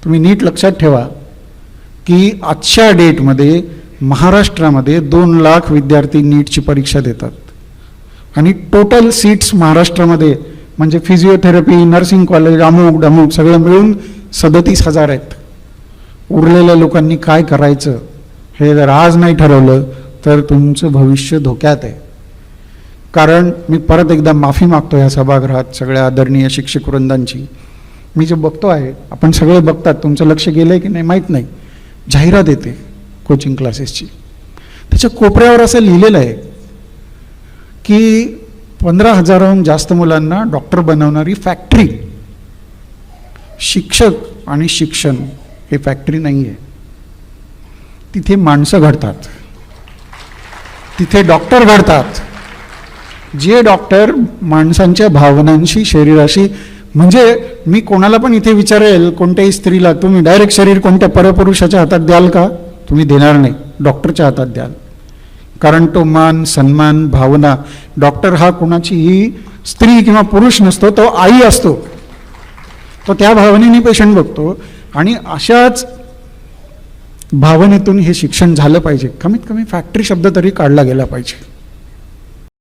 तुम्ही नीट लक्षात ठेवा की आजच्या डेटमध्ये महाराष्ट्रामध्ये 2 लाख विद्यार्थी नीटची परीक्षा देतात आणि टोटल सीट्स महाराष्ट्रामध्ये म्हणजे फिजिओथेरपी, नर्सिंग कॉलेज, अमुक डमुक सगळं मिळून 37,000 आहेत. उरलेल्या लोकांनी काय करायचं हे जर आज नाही ठरवलं तर तुमचं भविष्य धोक्यात आहे. कारण मी परत एकदा माफी मागतो या सभागृहात सगळ्या आदरणीय शिक्षक वृंदांची. मी जे बघतो आहे, आपण सगळे बघतात, तुमचं लक्ष गेलं आहे की नाही माहीत नाही, जाहिरात येते कोचिंग क्लासेसची. त्याच्या कोपऱ्यावर असं लिहिलेलं आहे की 15,000हून जास्त मुलांना डॉक्टर बनवणारी फॅक्टरी. शिक्षक आणि शिक्षण हे फॅक्टरी नाही आहे. तिथे माणसं घडतात, तिथे डॉक्टर घडतात. जे डॉक्टर माणसांच्या भावनांशी, शरीराशी, म्हणजे मी कोणाला पण इथे विचारेल, कोणत्याही स्त्रीला, तुम्ही डायरेक्ट शरीर कोणत्या परपुरुषाच्या हातात द्याल का? तुम्ही देणार नाही, डॉक्टरच्या हातात द्याल. कारण तो मान, सन्मान, भावना, डॉक्टर हा कोणाचीही स्त्री किंवा पुरुष नसतो, तो आई असतो. तो त्या भावनेने पेशंट बघतो आणि अशाच भावनेतून हे शिक्षण झालं पाहिजे. कमीत कमी फॅक्टरी शब्द तरी काढला गेला पाहिजे.